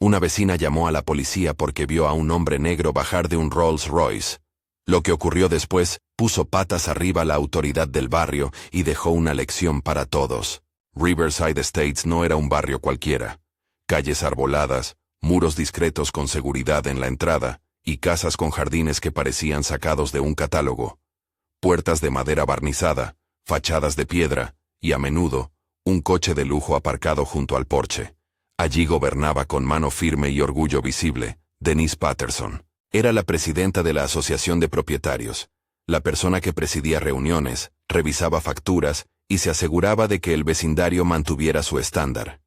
Una vecina llamó a la policía porque vio a un hombre negro bajar de un Rolls Royce. Lo que ocurrió después puso patas arriba la autoridad del barrio y dejó una lección para todos. Riverside Estates no era un barrio cualquiera. Calles arboladas, muros discretos con seguridad en la entrada, y casas con jardines que parecían sacados de un catálogo. Puertas de madera barnizada, fachadas de piedra, y a menudo, un coche de lujo aparcado junto al porche. Allí gobernaba con mano firme y orgullo visible, Denise Patterson. Era la presidenta de la Asociación de Propietarios, la persona que presidía reuniones, revisaba facturas y se aseguraba de que el vecindario mantuviera su estándar.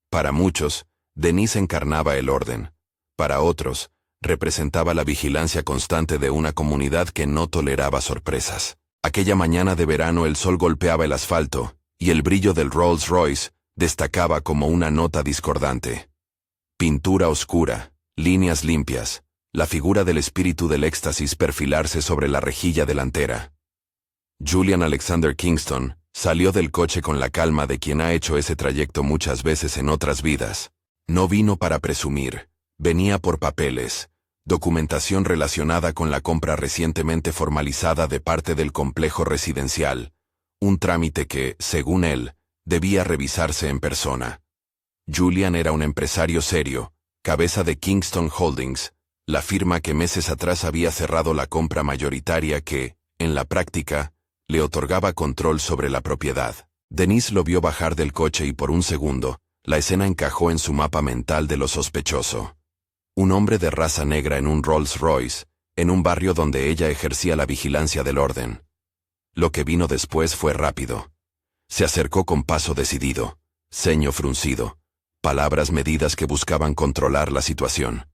Para muchos, Denise encarnaba el orden. Para otros, representaba la vigilancia constante de una comunidad que no toleraba sorpresas. Aquella mañana de verano el sol golpeaba el asfalto, y el brillo del Rolls Royce destacaba como una nota discordante. Pintura oscura, líneas limpias, la figura del espíritu del éxtasis perfilarse sobre la rejilla delantera. Julian Alexander Kingston salió del coche con la calma de quien ha hecho ese trayecto muchas veces en otras vidas. No vino para presumir, venía por papeles, documentación relacionada con la compra recientemente formalizada de parte del complejo residencial, un trámite que, según él, debía revisarse en persona. Julian era un empresario serio, cabeza de Kingston Holdings, la firma que meses atrás había cerrado la compra mayoritaria que, en la práctica, le otorgaba control sobre la propiedad. Denise lo vio bajar del coche y por un segundo, la escena encajó en su mapa mental de lo sospechoso. Un hombre de raza negra en un Rolls Royce, en un barrio donde ella ejercía la vigilancia del orden. Lo que vino después fue rápido. Se acercó con paso decidido, ceño fruncido, palabras medidas que buscaban controlar la situación.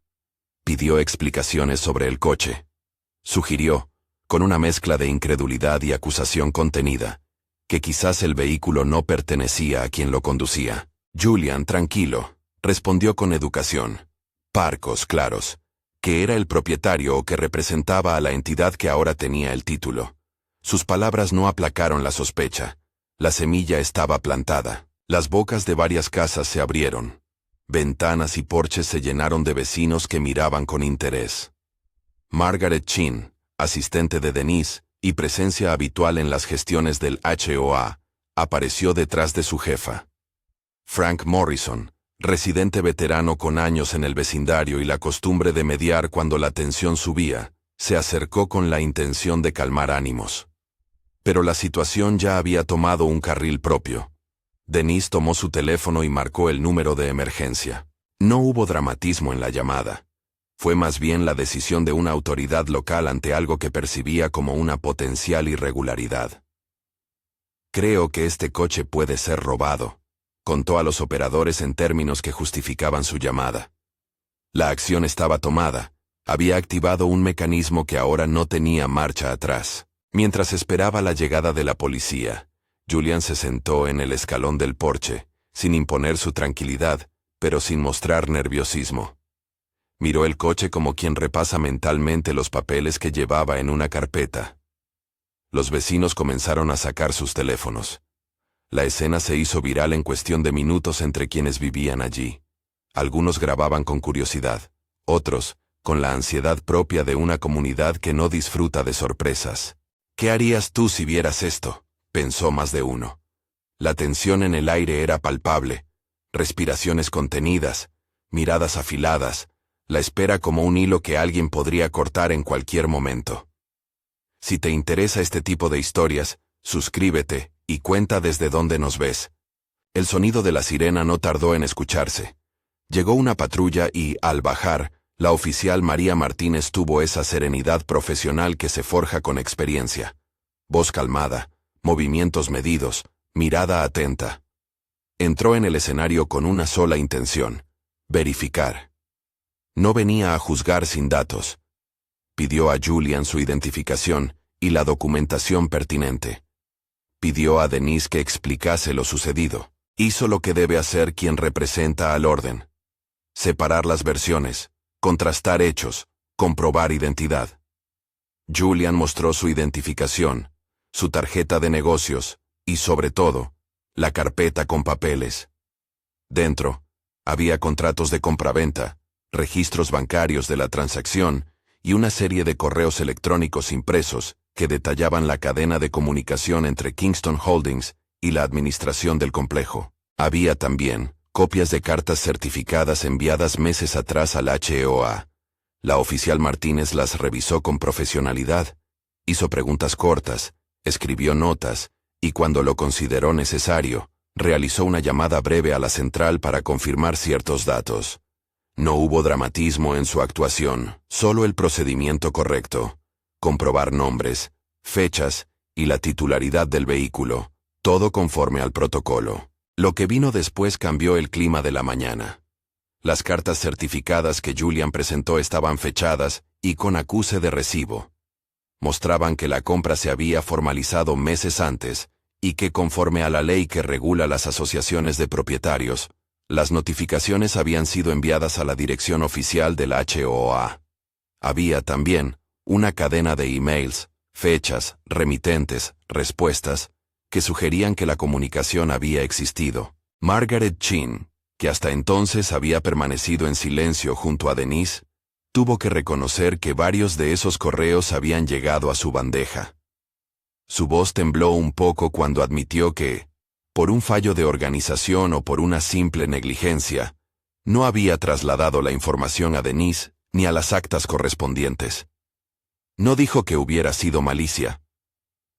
Pidió explicaciones sobre el coche. Sugirió, con una mezcla de incredulidad y acusación contenida, que quizás el vehículo no pertenecía a quien lo conducía. Julian, tranquilo, respondió con educación, parcos claros, que era el propietario o que representaba a la entidad que ahora tenía el título. Sus palabras no aplacaron la sospecha. La semilla estaba plantada. Las bocas de varias casas se abrieron. Ventanas y porches se llenaron de vecinos que miraban con interés. Margaret Chin, asistente de Denise, y presencia habitual en las gestiones del HOA, apareció detrás de su jefa. Frank Morrison, residente veterano con años en el vecindario y la costumbre de mediar cuando la tensión subía, se acercó con la intención de calmar ánimos. Pero la situación ya había tomado un carril propio. Denise tomó su teléfono y marcó el número de emergencia. No hubo dramatismo en la llamada. Fue más bien la decisión de una autoridad local ante algo que percibía como una potencial irregularidad. Creo que este coche puede ser robado, contó a los operadores en términos que justificaban su llamada. La acción estaba tomada, había activado un mecanismo que ahora no tenía marcha atrás. Mientras esperaba la llegada de la policía, Julian se sentó en el escalón del porche, sin imponer su tranquilidad, pero sin mostrar nerviosismo. Miró el coche como quien repasa mentalmente los papeles que llevaba en una carpeta. Los vecinos comenzaron a sacar sus teléfonos. La escena se hizo viral en cuestión de minutos entre quienes vivían allí. Algunos grababan con curiosidad, otros, con la ansiedad propia de una comunidad que no disfruta de sorpresas. ¿Qué harías tú si vieras esto?, pensó más de uno. La tensión en el aire era palpable, respiraciones contenidas, miradas afiladas, la espera como un hilo que alguien podría cortar en cualquier momento. Si te interesa este tipo de historias, suscríbete y cuenta desde dónde nos ves. El sonido de la sirena no tardó en escucharse. Llegó una patrulla y, al bajar, la oficial María Martínez tuvo esa serenidad profesional que se forja con experiencia. Voz calmada, movimientos medidos, mirada atenta. Entró en el escenario con una sola intención: verificar. No venía a juzgar sin datos. Pidió a Julian su identificación y la documentación pertinente. Pidió a Denise que explicase lo sucedido. Hizo lo que debe hacer quien representa al orden. Separar las versiones, contrastar hechos, comprobar identidad. Julian mostró su identificación, su tarjeta de negocios y, sobre todo, la carpeta con papeles. Dentro, Había contratos de compraventa, registros bancarios de la transacción y una serie de correos electrónicos impresos que detallaban la cadena de comunicación entre Kingston Holdings y la administración del complejo. Había también copias de cartas certificadas enviadas meses atrás al HEOA. La oficial Martínez las revisó con profesionalidad, hizo preguntas cortas, escribió notas, y cuando lo consideró necesario, realizó una llamada breve a la central para confirmar ciertos datos. No hubo dramatismo en su actuación, solo el procedimiento correcto. Comprobar nombres, fechas y la titularidad del vehículo, todo conforme al protocolo. Lo que vino después cambió el clima de la mañana. Las cartas certificadas que Julian presentó estaban fechadas y con acuse de recibo. Mostraban que la compra se había formalizado meses antes y que conforme a la ley que regula las asociaciones de propietarios, las notificaciones habían sido enviadas a la dirección oficial del HOA. Había también una cadena de emails, fechas, remitentes, respuestas, que sugerían que la comunicación había existido. Margaret Chin, que hasta entonces había permanecido en silencio junto a Denise, tuvo que reconocer que varios de esos correos habían llegado a su bandeja. Su voz tembló un poco cuando admitió que, por un fallo de organización o por una simple negligencia, no había trasladado la información a Denise ni a las actas correspondientes. No dijo que hubiera sido malicia.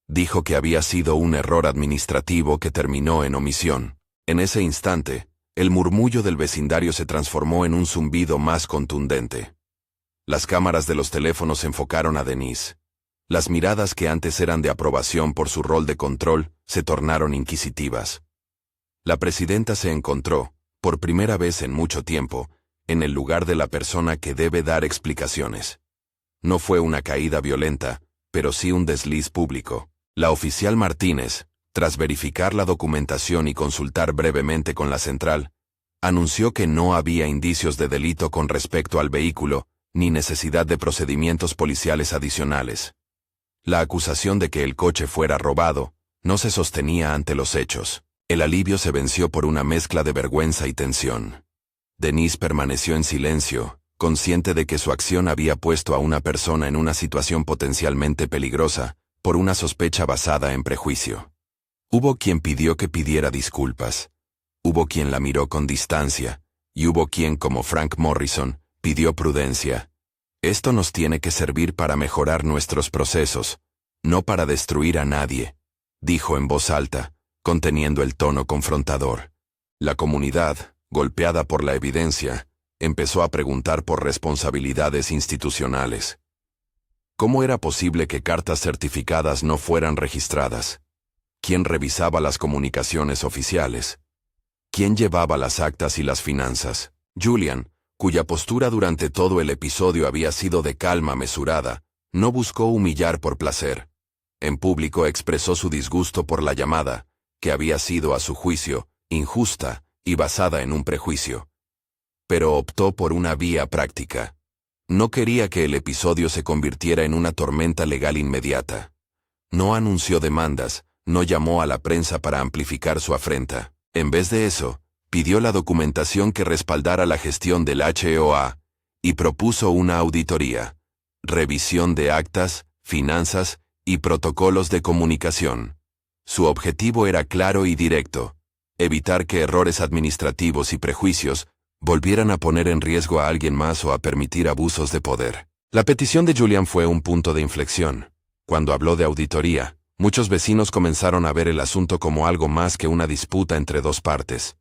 Dijo que había sido un error administrativo que terminó en omisión. En ese instante, el murmullo del vecindario se transformó en un zumbido más contundente. Las cámaras de los teléfonos enfocaron a Denise. Las miradas que antes eran de aprobación por su rol de control se tornaron inquisitivas. La presidenta se encontró, por primera vez en mucho tiempo, en el lugar de la persona que debe dar explicaciones. No fue una caída violenta, pero sí un desliz público. La oficial Martínez, tras verificar la documentación y consultar brevemente con la central, anunció que no había indicios de delito con respecto al vehículo, ni necesidad de procedimientos policiales adicionales. La acusación de que el coche fuera robado no se sostenía ante los hechos. El alivio se venció por una mezcla de vergüenza y tensión. Denise permaneció en silencio, consciente de que su acción había puesto a una persona en una situación potencialmente peligrosa, por una sospecha basada en prejuicio. Hubo quien pidió que pidiera disculpas. Hubo quien la miró con distancia, y hubo quien, como Frank Morrison, pidió prudencia. Esto nos tiene que servir para mejorar nuestros procesos, no para destruir a nadie, dijo en voz alta, conteniendo el tono confrontador. La comunidad, golpeada por la evidencia, empezó a preguntar por responsabilidades institucionales. ¿Cómo era posible que cartas certificadas no fueran registradas? ¿Quién revisaba las comunicaciones oficiales? ¿Quién llevaba las actas y las finanzas? Julian, cuya postura durante todo el episodio había sido de calma mesurada, no buscó humillar por placer. En público expresó su disgusto por la llamada, que había sido, a su juicio, injusta y basada en un prejuicio. Pero optó por una vía práctica. No quería que el episodio se convirtiera en una tormenta legal inmediata. No anunció demandas, no llamó a la prensa para amplificar su afrenta. En vez de eso, pidió la documentación que respaldara la gestión del HOA y propuso una auditoría, revisión de actas, finanzas y protocolos de comunicación. Su objetivo era claro y directo: evitar que errores administrativos y prejuicios volvieran a poner en riesgo a alguien más o a permitir abusos de poder. La petición de Julian fue un punto de inflexión. Cuando habló de auditoría, muchos vecinos comenzaron a ver el asunto como algo más que una disputa entre dos partes.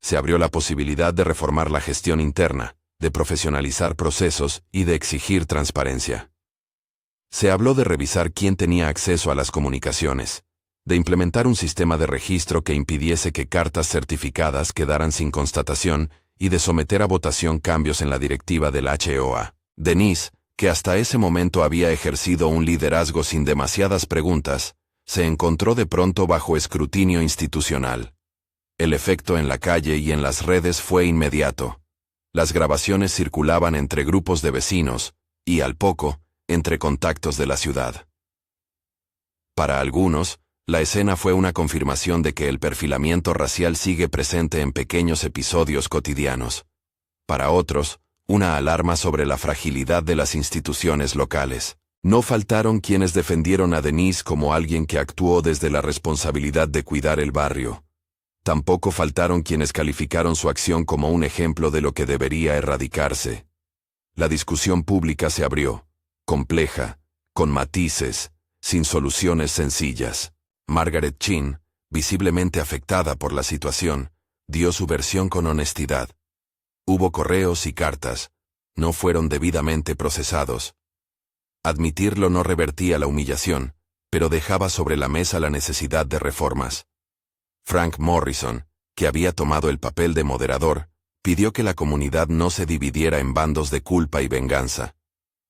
Se abrió la posibilidad de reformar la gestión interna, de profesionalizar procesos y de exigir transparencia. Se habló de revisar quién tenía acceso a las comunicaciones, de implementar un sistema de registro que impidiese que cartas certificadas quedaran sin constatación y de someter a votación cambios en la directiva del HOA. Denise, que hasta ese momento había ejercido un liderazgo sin demasiadas preguntas, se encontró de pronto bajo escrutinio institucional. El efecto en la calle y en las redes fue inmediato. Las grabaciones circulaban entre grupos de vecinos, y al poco, entre contactos de la ciudad. Para algunos, La escena fue una confirmación de que el perfilamiento racial sigue presente en pequeños episodios cotidianos. Para otros, una alarma sobre la fragilidad de las instituciones locales. No faltaron quienes defendieron a Denise como alguien que actuó desde la responsabilidad de cuidar el barrio. Tampoco faltaron quienes calificaron su acción como un ejemplo de lo que debería erradicarse. La discusión pública se abrió, compleja, con matices, sin soluciones sencillas. Margaret Chin, visiblemente afectada por la situación, dio su versión con honestidad. Hubo correos y cartas. No fueron debidamente procesados. Admitirlo no revertía la humillación, pero dejaba sobre la mesa la necesidad de reformas. Frank Morrison, que había tomado el papel de moderador, pidió que la comunidad no se dividiera en bandos de culpa y venganza.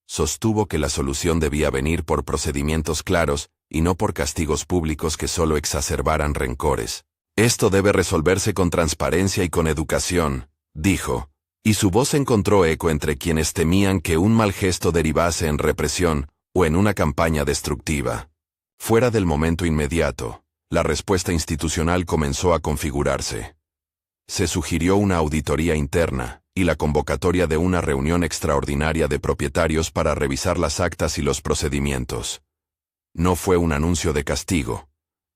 Sostuvo que la solución debía venir por procedimientos claros y no por castigos públicos que solo exacerbaran rencores. Esto debe resolverse con transparencia y con educación, dijo, y su voz encontró eco entre quienes temían que un mal gesto derivase en represión o en una campaña destructiva. Fuera del momento inmediato, la respuesta institucional comenzó a configurarse. Se sugirió una auditoría interna y la convocatoria de una reunión extraordinaria de propietarios para revisar las actas y los procedimientos. No fue un anuncio de castigo,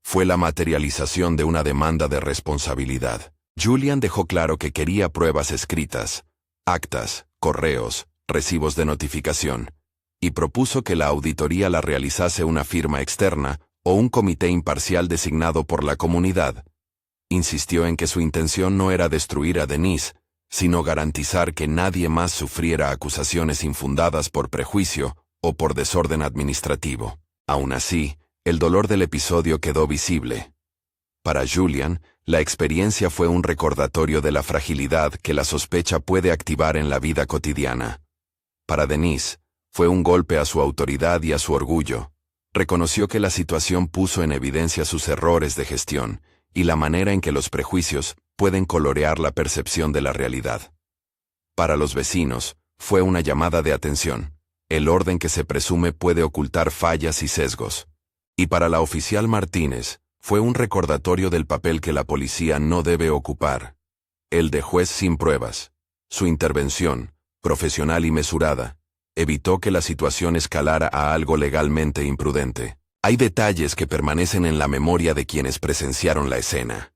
fue la materialización de una demanda de responsabilidad. Julian dejó claro que quería pruebas escritas, actas, correos, recibos de notificación, y propuso que la auditoría la realizase una firma externa o un comité imparcial designado por la comunidad. Insistió en que su intención no era destruir a Denise, sino garantizar que nadie más sufriera acusaciones infundadas por prejuicio o por desorden administrativo. Aún así, el dolor del episodio quedó visible. Para Julian, la experiencia fue un recordatorio de la fragilidad que la sospecha puede activar en la vida cotidiana. Para Denise, fue un golpe a su autoridad y a su orgullo. Reconoció que la situación puso en evidencia sus errores de gestión y la manera en que los prejuicios pueden colorear la percepción de la realidad. Para los vecinos, fue una llamada de atención. El orden que se presume puede ocultar fallas y sesgos. Y para la oficial Martínez, fue un recordatorio del papel que la policía no debe ocupar. El de juez sin pruebas. Su intervención, profesional y mesurada, evitó que la situación escalara a algo legalmente imprudente. Hay detalles que permanecen en la memoria de quienes presenciaron la escena.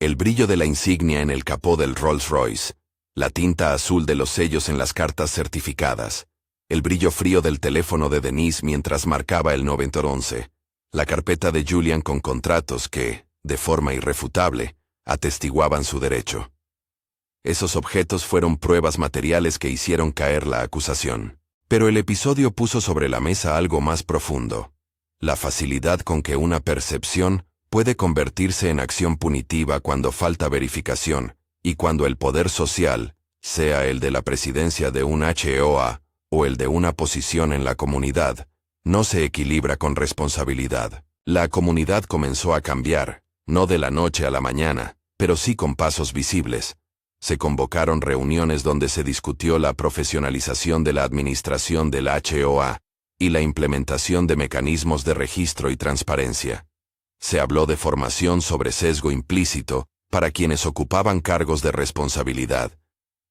El brillo de la insignia en el capó del Rolls-Royce, la tinta azul de los sellos en las cartas certificadas, el brillo frío del teléfono de Denise mientras marcaba el 911, la carpeta de Julian con contratos que, de forma irrefutable, atestiguaban su derecho. Esos objetos fueron pruebas materiales que hicieron caer la acusación. Pero el episodio puso sobre la mesa algo más profundo. La facilidad con que una percepción puede convertirse en acción punitiva cuando falta verificación, y cuando el poder social, sea el de la presidencia de un HOA o el de una posición en la comunidad, no se equilibra con responsabilidad. La comunidad comenzó a cambiar, no de la noche a la mañana, pero sí con pasos visibles. Se convocaron reuniones donde se discutió la profesionalización de la administración del HOA y la implementación de mecanismos de registro y transparencia. Se habló de formación sobre sesgo implícito para quienes ocupaban cargos de responsabilidad.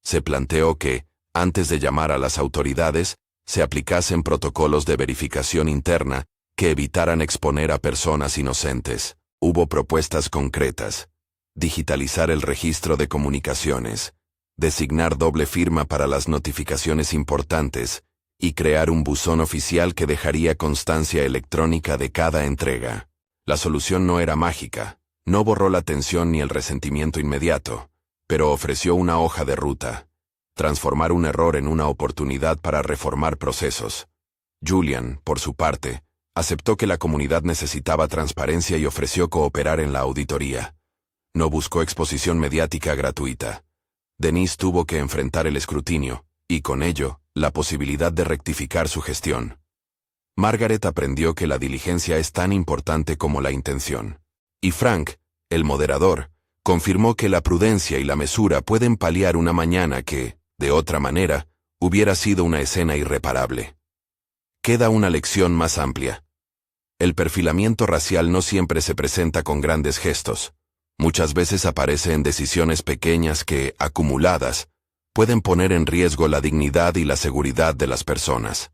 Se planteó que, antes de llamar a las autoridades, se aplicasen protocolos de verificación interna que evitaran exponer a personas inocentes. Hubo propuestas concretas. Digitalizar el registro de comunicaciones, designar doble firma para las notificaciones importantes y crear un buzón oficial que dejaría constancia electrónica de cada entrega. La solución no era mágica, no borró la tensión ni el resentimiento inmediato, pero ofreció una hoja de ruta. Transformar un error en una oportunidad para reformar procesos. Julian, por su parte, aceptó que la comunidad necesitaba transparencia y ofreció cooperar en la auditoría. No buscó exposición mediática gratuita. Denise tuvo que enfrentar el escrutinio, y con ello, la posibilidad de rectificar su gestión. Margaret aprendió que la diligencia es tan importante como la intención. Y Frank, el moderador, confirmó que la prudencia y la mesura pueden paliar una mañana que, de otra manera, hubiera sido una escena irreparable. Queda una lección más amplia. El perfilamiento racial no siempre se presenta con grandes gestos. Muchas veces aparece en decisiones pequeñas que, acumuladas, pueden poner en riesgo la dignidad y la seguridad de las personas.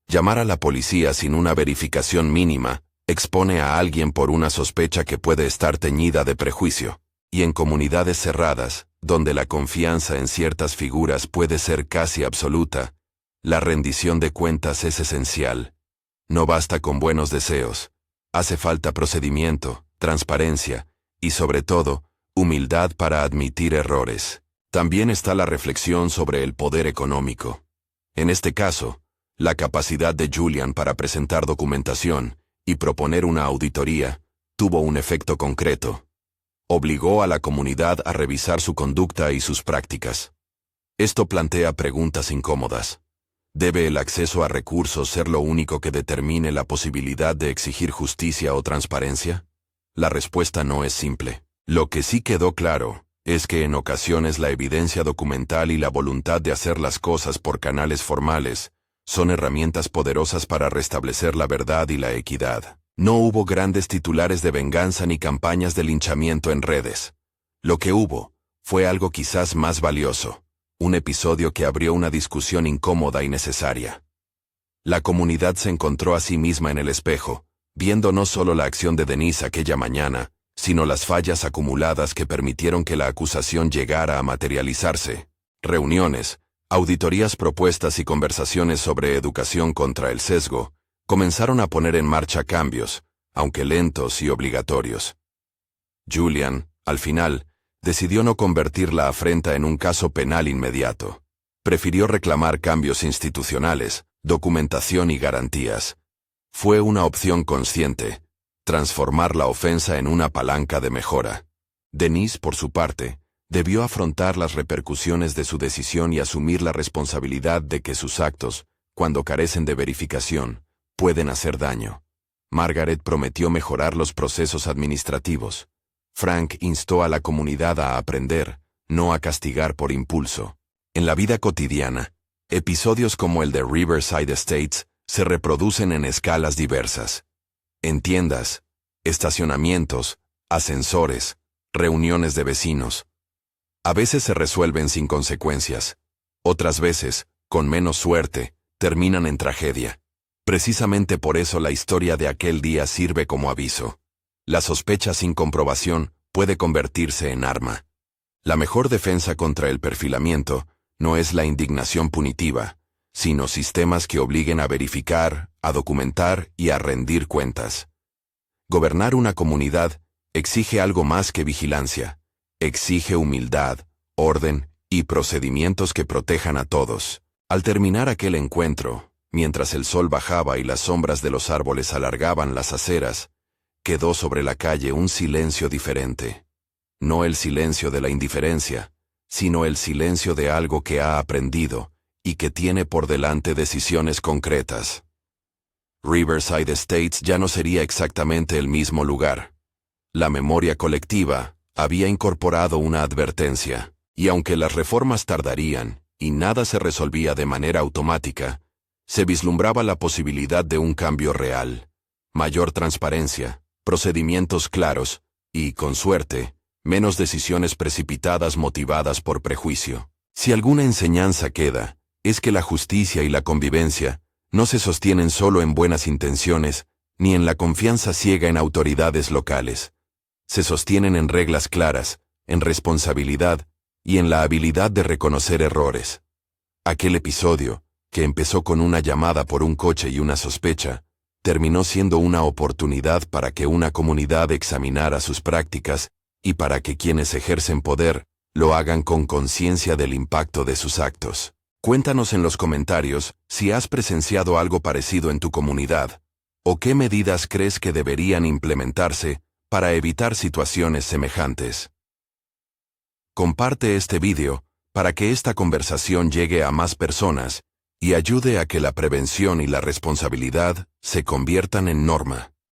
Llamar a la policía sin una verificación mínima expone a alguien por una sospecha que puede estar teñida de prejuicio, y en comunidades cerradas, donde la confianza en ciertas figuras puede ser casi absoluta, la rendición de cuentas es esencial. No basta con buenos deseos, hace falta procedimiento, transparencia y, sobre todo, humildad para admitir errores. También está la reflexión sobre el poder económico. En este caso, la capacidad de Julian para presentar documentación y proponer una auditoría tuvo un efecto concreto. Obligó a la comunidad a revisar su conducta y sus prácticas. Esto plantea preguntas incómodas. ¿Debe el acceso a recursos ser lo único que determine la posibilidad de exigir justicia o transparencia? La respuesta no es simple. Lo que sí quedó claro es que en ocasiones la evidencia documental y la voluntad de hacer las cosas por canales formales son herramientas poderosas para restablecer la verdad y la equidad. No hubo grandes titulares de venganza ni campañas de linchamiento en redes. Lo que hubo fue algo quizás más valioso, un episodio que abrió una discusión incómoda y necesaria. La comunidad se encontró a sí misma en el espejo, viendo no solo la acción de Denise aquella mañana, sino las fallas acumuladas que permitieron que la acusación llegara a materializarse. Reuniones, auditorías propuestas y conversaciones sobre educación contra el sesgo comenzaron a poner en marcha cambios, aunque lentos y obligatorios. Julian, al final, decidió no convertir la afrenta en un caso penal inmediato. Prefirió reclamar cambios institucionales, documentación y garantías. Fue una opción consciente, transformar la ofensa en una palanca de mejora. Denise, por su parte, debió afrontar las repercusiones de su decisión y asumir la responsabilidad de que sus actos, cuando carecen de verificación, pueden hacer daño. Margaret prometió mejorar los procesos administrativos. Frank instó a la comunidad a aprender, no a castigar por impulso. En la vida cotidiana, episodios como el de Riverside Estates se reproducen en escalas diversas. En tiendas, estacionamientos, ascensores, reuniones de vecinos. A veces se resuelven sin consecuencias. Otras veces, con menos suerte, terminan en tragedia. Precisamente por eso la historia de aquel día sirve como aviso. La sospecha sin comprobación puede convertirse en arma. La mejor defensa contra el perfilamiento no es la indignación punitiva, sino sistemas que obliguen a verificar, a documentar y a rendir cuentas. Gobernar una comunidad exige algo más que vigilancia. Exige humildad, orden y procedimientos que protejan a todos. Al terminar aquel encuentro, mientras el sol bajaba y las sombras de los árboles alargaban las aceras, quedó sobre la calle un silencio diferente. No el silencio de la indiferencia, sino el silencio de algo que ha aprendido y que tiene por delante decisiones concretas. Riverside Estates ya no sería exactamente el mismo lugar. La memoria colectiva había incorporado una advertencia, y aunque las reformas tardarían y nada se resolvía de manera automática, se vislumbraba la posibilidad de un cambio real, mayor transparencia, procedimientos claros y, con suerte, menos decisiones precipitadas motivadas por prejuicio. Si alguna enseñanza queda, es que la justicia y la convivencia no se sostienen solo en buenas intenciones, ni en la confianza ciega en autoridades locales. Se sostienen en reglas claras, en responsabilidad y en la habilidad de reconocer errores. Aquel episodio, que empezó con una llamada por un coche y una sospecha, terminó siendo una oportunidad para que una comunidad examinara sus prácticas y para que quienes ejercen poder lo hagan con conciencia del impacto de sus actos. Cuéntanos en los comentarios si has presenciado algo parecido en tu comunidad, o qué medidas crees que deberían implementarse para evitar situaciones semejantes. Comparte este vídeo para que esta conversación llegue a más personas y ayude a que la prevención y la responsabilidad se conviertan en norma.